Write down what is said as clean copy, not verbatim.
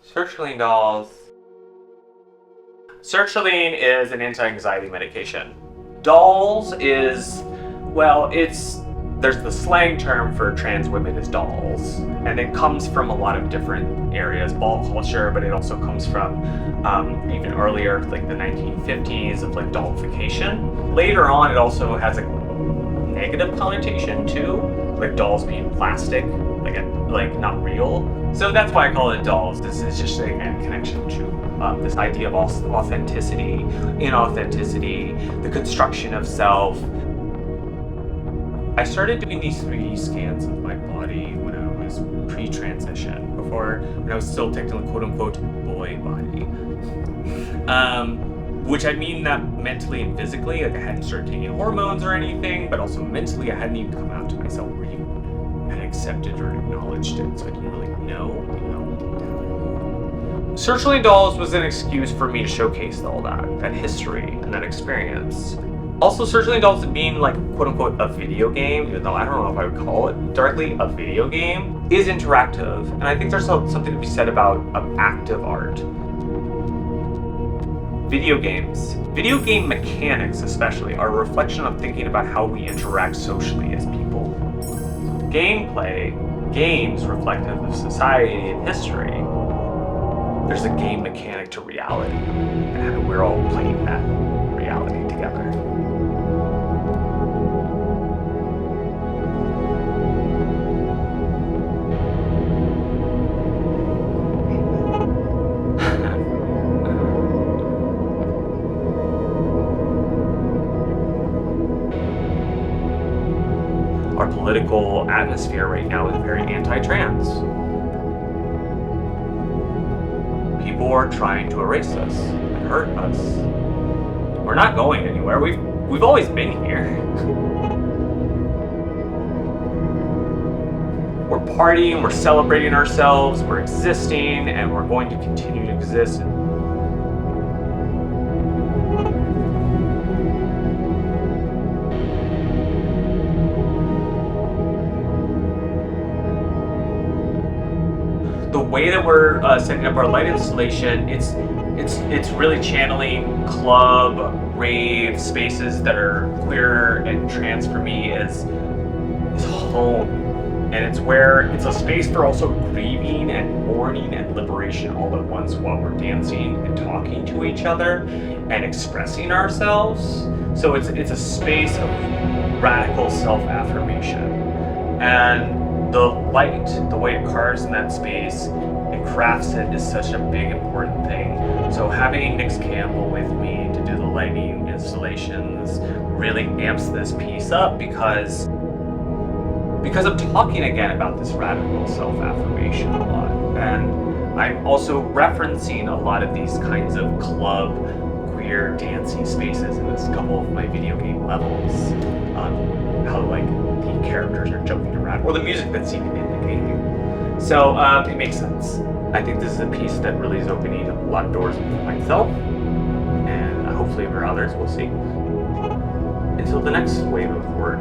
Sertraline Dolls. Sertraline is an anti-anxiety medication. Dolls is, well, there's the slang term for trans women is dolls, and it comes from a lot of different areas, ball culture, but it also comes from even earlier, like the 1950s, of like dollification. Later on, it also has a negative connotation too, like dolls being plastic, like not real. So that's why I call it dolls. This is just a connection to this idea of authenticity, inauthenticity, the construction of self. I started doing these 3D scans of my body when I was pre-transition, when I was still technically quote-unquote boy body. Which I mean not mentally and physically, like I hadn't started taking hormones or anything, but also mentally I hadn't even come out to myself or even had accepted or acknowledged it, so I didn't really know. Sertraline Dolls was an excuse for me to showcase all that history and that experience. Also, Sertraline Dolls being like quote-unquote a video game, even though I don't know if I would call it directly a video game, is interactive, and I think there's something to be said about active art. Video game mechanics especially, are a reflection of thinking about how we interact socially as people. Games reflective of society and history. There's a game mechanic to reality, and we're all playing that reality together. Our political atmosphere right now is very anti-trans. People are trying to erase us and hurt us. We're not going anywhere. We've always been here. We're partying, we're celebrating ourselves, we're existing, and we're going to continue to exist. The way that we're setting up our light installation, it's really channeling club, rave spaces that are queer and trans for me is home. And it's a space for also grieving and mourning and liberation all at once while we're dancing and talking to each other and expressing ourselves. So it's a space of radical self-affirmation. And the light, the way it carves in that space and crafts it is such a big important thing. So having Nick Campbell with me to do the lighting installations really amps this piece up because I'm talking again about this radical self-affirmation a lot. And I'm also referencing a lot of these kinds of club, queer, dancing spaces in this couple of my video game levels. How like the characters are jumping around, or the music that's even in the game. So it makes sense. I think this is a piece that really is opening a lot of doors for myself, and hopefully for others, we'll see. Until the next wave of work.